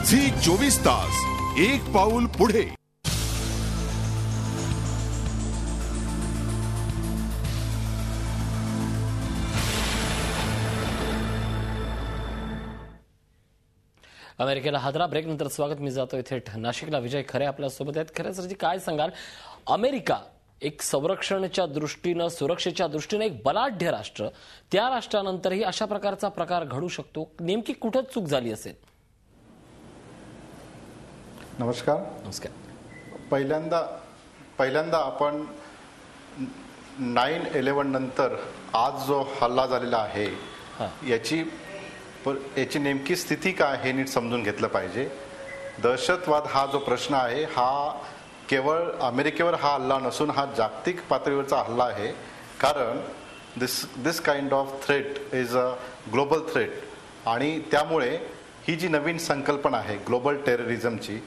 Zee 24 तास एक पाऊल पुढे। अमेरिकेला हादरा ब्रेक नंतर स्वागत। मी जातोय थेट नाशिकला। विजय खरे आपल्या सोबत आहेत। खरे सरजी, काय सांगाल? अमेरिका एक संरक्षणाच्या दृष्टीने, सुरक्षेच्या दृष्टीने एक बलाढ्य राष्ट्र, त्या राष्ट्रानंतरही अशा प्रकारचा प्रकार घडू शकतो, नेमकी कुठे चूक झाली असेल? नमस्कार। पहिल्यांदा आपण 9/11 नंतर आज जो हल्ला झालेला आहे याची नेमकी स्थिती काय हे नीट समजून घेतलं पाहिजे। दहशतवाद हा जो प्रश्न आहे हा केवळ अमेरिकेवर हा हल्ला नसून हा जागतिक पातळीवरचा हल्ला आहे, कारण this kind of threat is a global threat. आणि त्यामुळे ही जी नवीन संकल्पना आहे ग्लोबल टेररिझमची,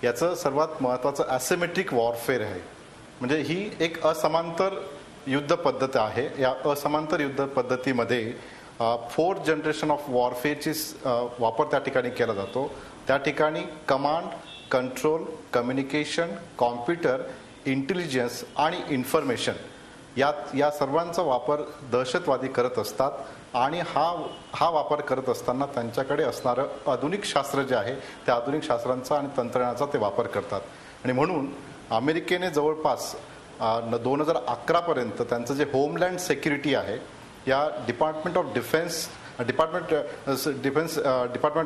याचं सर्वात महत्त्वाचं ॲसिमेट्रिक वॉरफेअर आहे। म्हणजे ही एक असमांतर युद्ध पद्धत आहे। या असमांतर युद्ध पद्धतीमध्ये 4 जनरेशन ऑफ वॉरफेअरची वापर त्या ठिकाणी केला जातो। त्या ठिकाणी command, control, communication, computer, intelligence आणि इन्फॉर्मेशन या सर्वांचा वापर दहशतवादी करत असतात। आणि हा वापर करत असताना त्यांच्याकडे असणारं आधुनिक शास्त्र जे आहे त्या आधुनिक शास्त्रांचा आणि तंत्रज्ञानाचा ते वापर करतात। आणि म्हणून अमेरिकेने जवळपास 2011 पर्यंत त्यांचं जे होमलँड सिक्युरिटी आहे, या डिपार्टमेंट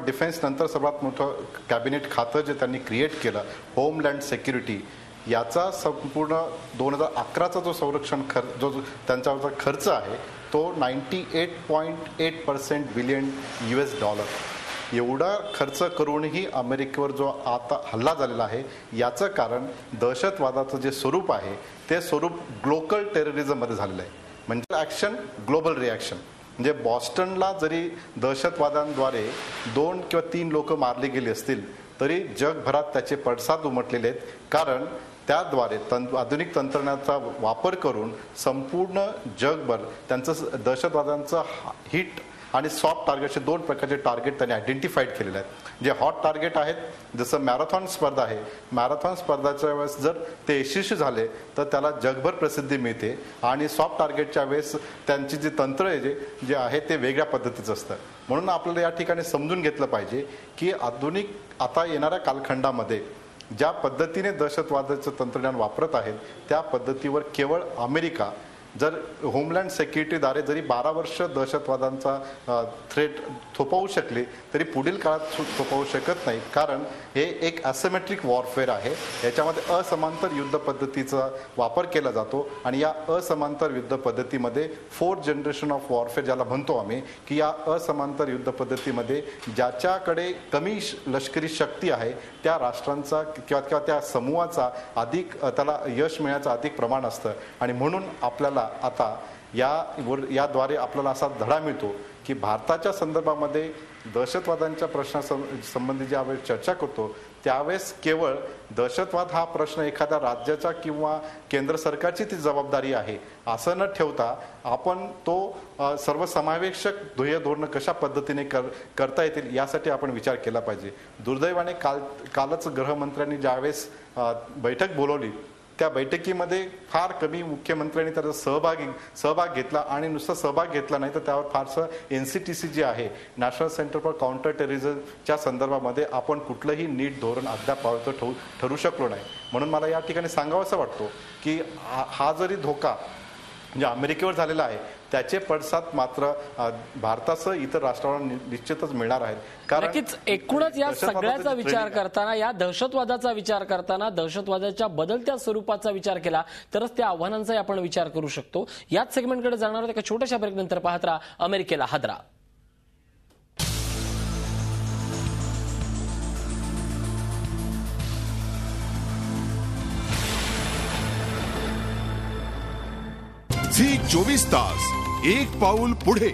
डिफेन्स नंतर सर्वात मोठं कॅबिनेट खातं जे त्यांनी क्रिएट केलं, होमलँड सिक्युरिटी, याचा संपूर्ण 2011चा जो संरक्षण जो त्यांच्यावरचा खर्च आहे तो $98.8 बिलियन एवढा खर्च करूनही अमेरिकेवर जो आता हल्ला झालेला आहे याचं कारण दहशतवादाचं जे स्वरूप आहे ते स्वरूप ग्लोबल टेररिझममध्ये झालेलं आहे। म्हणजे ॲक्शन, ग्लोबल रिॲक्शन। म्हणजे बॉस्टनला जरी दहशतवाद्यांद्वारे 2 किंवा 3 लोक मारली गेली असतील तरी जगभरात त्याचे पडसाद उमटलेले आहेत, कारण त्याद्वारे आधुनिक तंत्रज्ञानाचा वापर करून संपूर्ण जगभर त्यांचं दहशतवाद्यांचं हिट आणि सॉफ्ट टार्गेटचे 2 प्रकारचे टार्गेट त्यांनी आयडेंटिफाईड केलेले आहेत। जे हॉट टार्गेट आहेत, जसं मॅरेथॉन स्पर्धा आहे, मॅरेथॉन स्पर्धाच्या वेळेस जर ते यशस्वी झाले तर त्याला जगभर प्रसिद्धी मिळते। आणि सॉफ्ट टार्गेटच्या वेळेस त्यांची जी तंत्र जे आहे ते वेगळ्या पद्धतीचं असतं। म्हणून आपल्याला या ठिकाणी समजून घेतलं पाहिजे की आधुनिक आता येणाऱ्या कालखंडामध्ये ज्या पद्धतीने दहशतवादाचं तंत्रज्ञान वापरत आहेत त्या पद्धतीवर केवळ अमेरिका जर होमलँड सिक्युरिटीद्वारे जरी 12 वर्ष दहशतवादांचा थ्रेट थोपवू शकले तरी पुढील काळात थोपवू शकत नाही, कारण हे एक ॲसिमेट्रिक वॉरफेअर आहे। याच्यामध्ये असमांतर युद्ध पद्धतीचा वापर केला जातो आणि या असमांतर युद्ध पद्धतीमध्ये 4 जनरेशन ऑफ वॉरफेअर ज्याला म्हणतो आम्ही, की या असमांतर युद्ध पद्धतीमध्ये ज्याच्याकडे कमी लष्करी शक्ती आहे त्या राष्ट्रांचा किंवा त्या समूहाचा अधिक त्याला यश मिळण्याचं अधिक प्रमाण असतं। आणि म्हणून आपल्याला आता याद्वारे आपल्याला असा धडा मिळतो की भारताच्या संदर्भामध्ये दहशतवादांच्या प्रश्नासंबंधी ज्यावेळेस चर्चा करतो त्यावेळेस केवळ दहशतवाद हा प्रश्न एखाद्या राज्याचा किंवा केंद्र सरकारची ती जबाबदारी आहे असं न ठेवता आपण तो सर्वसमावेशक ध्येय धोरण कशा पद्धतीने करता येतील यासाठी आपण विचार केला पाहिजे। दुर्दैवाने कालच गृहमंत्र्यांनी ज्यावेळेस बैठक बोलवली त्या बैठकीमध्ये फार कमी मुख्यमंत्र्यांनी त्याचा सहभाग घेतला आणि नुसता सहभाग घेतला नाही तर त्यावर फारसं NCTC जे आहे, नॅशनल सेंटर फॉर काउंटर टेररिझमच्या संदर्भामध्ये आपण कुठलंही नीट धोरण अद्याप ठरू शकलो नाही। म्हणून मला या ठिकाणी सांगावंसं वाटतो की हा जरी धोका म्हणजे अमेरिकेवर झालेला आहे त्याचे पडसाद मात्र भारतासह इतर राष्ट्रांना निश्चितच मिळणार आहेत। कारण नक्कीच एकूणच या सगळ्याचा विचार करताना, या दहशतवादाचा विचार करताना, दहशतवादाच्या बदलत्या स्वरूपाचा विचार केला तरच त्या आव्हानांचाही आपण विचार करू शकतो। याच सेगमेंटकडे जाणार आहोत एका छोट्याशा ब्रेक नंतर। पाहत राहा अमेरिकेला हादरा। झी 24 तास एक पाऊल पुढे।